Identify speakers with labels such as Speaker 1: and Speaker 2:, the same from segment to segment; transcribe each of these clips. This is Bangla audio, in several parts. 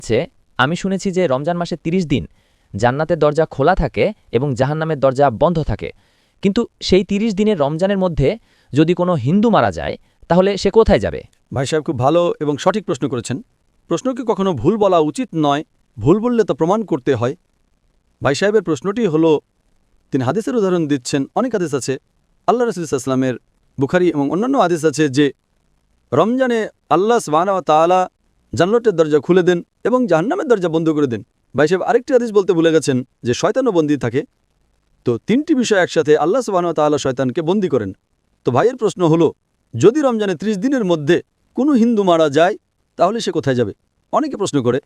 Speaker 1: হচ্ছে আমি শুনেছি যে রমজান মাসে ৩০ দিন জান্নাতের দরজা খোলা থাকে এবং জাহান্নামের দরজা বন্ধ থাকে, কিন্তু সেই ৩০ দিনের রমজানের মধ্যে যদি কোনো হিন্দু মারা যায় তাহলে সে কোথায় যাবে?
Speaker 2: ভাই সাহেব খুব ভালো এবং সঠিক প্রশ্ন করেছেন। প্রশ্নকে কখনো ভুল বলা উচিত নয়, ভুল বললে তো প্রমাণ করতে হয়। ভাই সাহেবের প্রশ্নটি হলো, তিনি হাদিসের উদাহরণ দিচ্ছেন। অনেক হাদিস আছে, আল্লাহ রাসূল সাল্লাল্লাহু আলাইহি ওয়াসাল্লামের, বুখারী এবং অন্যান্য হাদিস আছে যে রমজানে আল্লাহ সুবহানাহু ওয়া তাআলা জান্নাতের দরজা খুলে দেন এবং জাহান্নামের দরজা বন্ধ করে দেন। ভাই সাহেব আরেকটি হাদিস বলতে ভুলে গেছেন যে শয়তানও বন্দী থাকে। তো তিনটি বিষয় একসাথে, আল্লাহ সুবহানাহু ওয়া তাআলা শয়তানকে বন্দী করেন। তো ভাইয়ের প্রশ্ন হলো, যদি রমজানে ৩০ দিনের মধ্যে কোনো হিন্দু মারা যায় তাহলে সে কোথায় যাবে? অনেকে প্রশ্ন করে,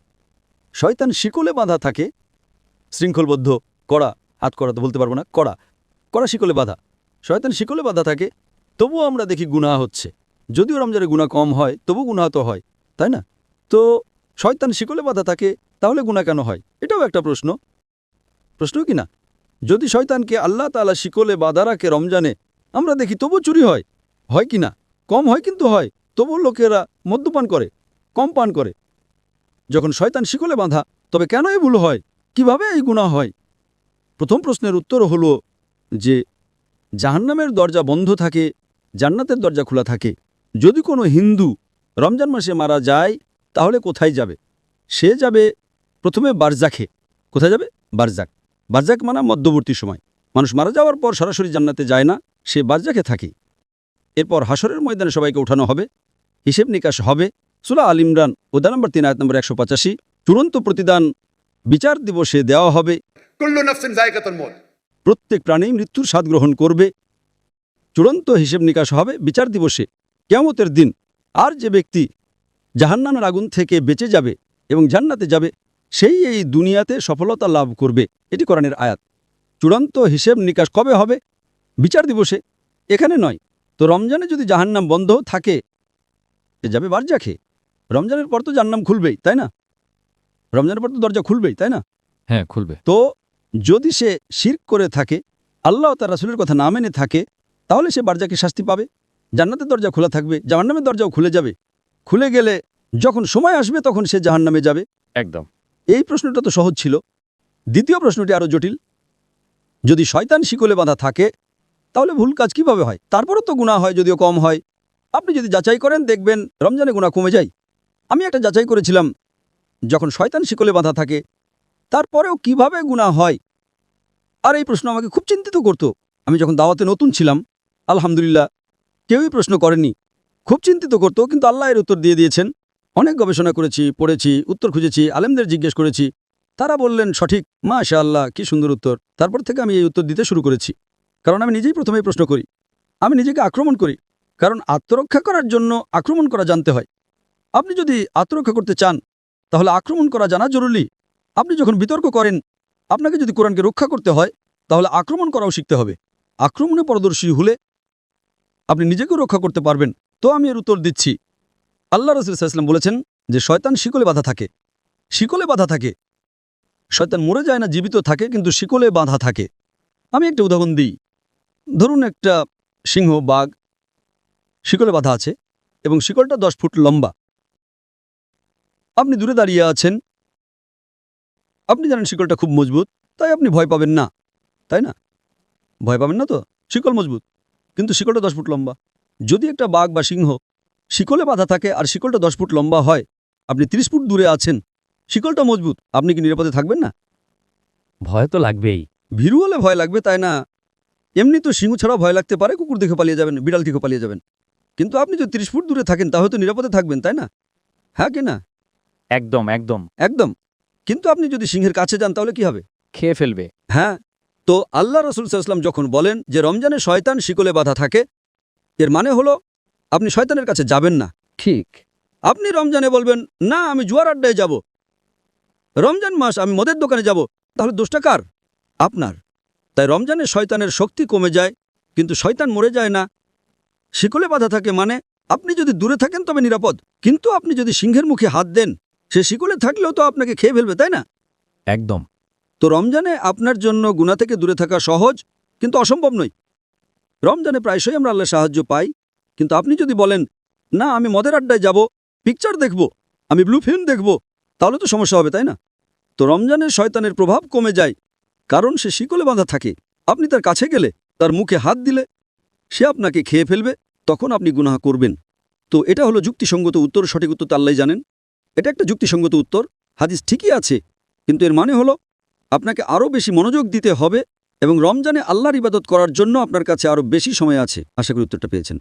Speaker 2: শয়তান শিকলে বাঁধা থাকে, শৃঙ্খলবদ্ধ, কড়া, হাত করা তো বলতে পারবো না, কড়া কড়া শিকলে বাঁধা। শয়তান শিকলে বাঁধা থাকে, তবুও আমরা দেখি গুনাহ হচ্ছে। যদিও রমজানে গুনাহ কম হয়, তবু গুনাহ তো হয়, তাই না? তো শয়তান শিকলে বাঁধা থাকে, তাহলে গুনাহ কেন হয়? এটাও একটা প্রশ্ন কি না? যদি শয়তানকে আল্লাহ তাআলা শিকলে বাঁধা রাখে রমজানে, আমরা দেখি তবু চুরি হয় কি না? কম হয় কিন্তু হয়। তবু লোকেরা মদ্যপান করে, কম পান করে। যখন শয়তান শিকলে বাঁধা, তবে কেন এই ভুল হয়? কিভাবে এই গুনাহ হয়? প্রথম প্রশ্নের উত্তর হলো যে জাহান্নামের দরজা বন্ধ থাকে, জান্নাতের দরজা খোলা থাকে। যদি কোনো হিন্দু রমজান মাসে মারা যায় তাহলে কোথায় যাবে? সে যাবে প্রথমে বারজাখে। কোথায় যাবে? বারজাক। বারজাক মানে মধ্যবর্তী সময়। মানুষ মারা যাওয়ার পর সরাসরি জান্নাতে যায় না, সে বারজাখে থাকে। এরপর হাসরের ময়দানে সবাইকে উঠানো হবে, হিসেব নিকাশ হবে। সূরা আল ইমরান অধ্যায় নম্বর 3 আয়াত নম্বর 185, চূড়ান্ত প্রতিদান বিচার দিবসে দেওয়া হবে।
Speaker 3: কুল্লু নাফসিন যায়কাতুল মউত।
Speaker 2: প্রত্যেক প্রাণী মৃত্যুর স্বাদ গ্রহণ করবে। চূড়ান্ত হিসেব নিকাশ হবে বিচার দিবসে, কিয়ামতের দিন। আর যে ব্যক্তি জাহান্নামের আগুন থেকে বেঁচে যাবে এবং জান্নাতে যাবে, সেই এই দুনিয়াতে সফলতা লাভ করবে। এটি কোরআনের আয়াত। চূড়ান্ত হিসেব নিকাশ কবে হবে? বিচার দিবসে, এখানে নয়। তো রমজানে যদি জাহান্নাম বন্ধ থাকে, এ যাবে বারজাখে। রমজানের পর তো জাহান্নাম খুলবেই, তাই না? রমজানের পর তো দরজা খুলবেই, তাই না?
Speaker 1: হ্যাঁ, খুলবে।
Speaker 2: তো যদি সে শিরক করে থাকে, আল্লাহ ও তার রাসূলের কথা না মেনে থাকে, তাহলে সে বারজাকে শাস্তি পাবে। জান্নাতের দরজা খোলা থাকবে, জাহান্নামের দরজাও খুলে যাবে। খুলে গেলে যখন সময় আসবে তখন সে জাহান্নামে যাবে।
Speaker 1: একদম।
Speaker 2: এই প্রশ্নটা তো সহজ ছিল। দ্বিতীয় প্রশ্নটি আরও জটিল। যদি শয়তান শিকলে বাঁধা থাকে, তাহলে ভুল কাজ কিভাবে হয়? তারপরও তো গুনাহ হয়, যদিও কম হয়। আপনি যদি যাচাই করেন দেখবেন রমজানে গুনাহ কমে যায়। আমি একটা যাচাই করেছিলাম, যখন শয়তান শিকলে বাঁধা থাকে তারপরেও কিভাবে গুনাহ হয়। আর এই প্রশ্ন আমাকে খুব চিন্তিত করত। আমি যখন দাওয়াতে নতুন ছিলাম, আলহামদুলিল্লাহ কেউই প্রশ্ন করেনি, খুব চিন্তিত করত, কিন্তু আল্লাহ এর উত্তর দিয়ে দিয়েছেন। অনেক গবেষণা করেছি, পড়েছি, উত্তর খুঁজেছি, আলেমদের জিজ্ঞেস করেছি, তারা বললেন সঠিক। মাশাআল্লাহ, কি সুন্দর উত্তর। তারপর থেকে আমি এই উত্তর দিতে শুরু করেছি, কারণ আমি নিজেই প্রথমেই প্রশ্ন করি। আমি নিজেকে আক্রমণ করি, কারণ আত্মরক্ষা করার জন্য আক্রমণ করা জানতে হয়। আপনি যদি আত্মরক্ষা করতে চান তাহলে আক্রমণ করা জানা জরুরি। আপনি যখন বিতর্ক করেন, আপনাকে যদি কোরআনকে রক্ষা করতে হয় তাহলে আক্রমণ করাও শিখতে হবে। আক্রমণে পারদর্শী হলে আপনি নিজেকেও রক্ষা করতে পারবেন। তো আমি এর উত্তর দিচ্ছি। আল্লাহ রাসূল সাল্লাল্লাহু আলাইহি ওয়াসাল্লাম বলেছেন যে শয়তান শিকলে বাঁধা থাকে। শিকলে বাঁধা থাকে। শয়তান মরে যায় না, জীবিত থাকে, কিন্তু শিকলে বাঁধা থাকে। আমি একটা উদাহরণ দিই। ধরুন একটা সিংহ, বাঘ শিকলে বাঁধা আছে এবং শিকলটা 10 ফুট লম্বা। আপনি দূরে দাঁড়িয়ে আছেন, আপনি জানেন শিকলটা খুব মজবুত, তাই আপনি ভয় পাবেন না, তাই না? ভয় পাবেন না তো, শিকল মজবুত, কিন্তু শিকলটা 10 ফুট লম্বা। যদি একটা বাঘ বা সিংহ শিকলে বাঁধা থাকে আর শিকলটা 10 ফুট লম্বা হয়, আপনি 30 ফুট দূরে আছেন, শিকলটা মজবুত, আপনি কি নিরাপদে থাকবেন না?
Speaker 1: ভয় তো লাগবেই।
Speaker 2: ভীরু হলে ভয় লাগবে, তাই না? এমনি তো সিংহ ছাড়াও ভয় লাগতে পারে, কুকুর দেখে পালিয়ে যাবেন, বিড়াল দেখে পালিয়ে যাবেন। কিন্তু আপনি যদি 30 ফুট দূরে থাকেন তাহলে তো নিরাপদে থাকবেন, তাই না? হ্যাঁ কি না?
Speaker 1: একদম একদম।
Speaker 2: একদম। কিন্তু আপনি যদি সিংহের কাছে যান তাহলে কি হবে?
Speaker 1: খেয়ে ফেলবে।
Speaker 2: হ্যাঁ। তো আল্লাহ রাসূল সাল্লাল্লাহু আলাইহি ওয়াসাল্লাম যখন বলেন যে রমজানে শয়তান শিকলে বাঁধা থাকে, এর মানে হলো আপনি শয়তানের কাছে যাবেন না।
Speaker 1: ঠিক।
Speaker 2: আপনি রমজানে বলবেন, না আমি জুয়ার আড্ডায় যাব, রমজান মাস আমি মদের দোকানে যাব, তাহলে দোষটা কার? আপনার। তাই রমজানে শয়তানের শক্তি কমে যায়, কিন্তু শয়তান মরে যায় না। শিকলে বাঁধা থাকে মানে আপনি যদি দূরে থাকেন তবে নিরাপদ, কিন্তু আপনি যদি সিংহের মুখে হাত দেন, সে শিকলে থাকলেও তো আপনাকে খেয়ে ফেলবে, তাই না?
Speaker 1: একদম।
Speaker 2: তো রমজানে আপনার জন্য গুনাহ থেকে দূরে থাকা সহজ, কিন্তু অসম্ভব নয়। রমজানে প্রায়শই আমরা আল্লাহর সাহায্য পাই, কিন্তু আপনি যদি বলেন, না আমি মদের আড্ডায় যাব, পিকচার দেখব, আমি ব্লু ফিল্ম দেখব,
Speaker 4: তাহলে তো সমস্যা হবে, তাই না? তো রমজানের শয়তানের প্রভাব কমে যায়, কারণ সে শিকলে বাঁধা থাকে। আপনি তার কাছে গেলে, তার মুখে হাত দিলে সে আপনাকে খেয়ে ফেলবে, তখন আপনি গুনাহ করবেন। তো এটা হলো যুক্তিসঙ্গত উত্তর। সঠিক উত্তর তো আল্লাহই জানেন। এটা একটা যুক্তিসঙ্গত উত্তর। হাদিস ঠিকই আছে, কিন্তু এর মানে হলো আপনাকে আরও বেশি মনোযোগ দিতে হবে এবং রমজানে আল্লাহর ইবাদত করার জন্য আপনার কাছে আরও বেশি সময় আছে। আশা করি উত্তরটা পেয়েছেন।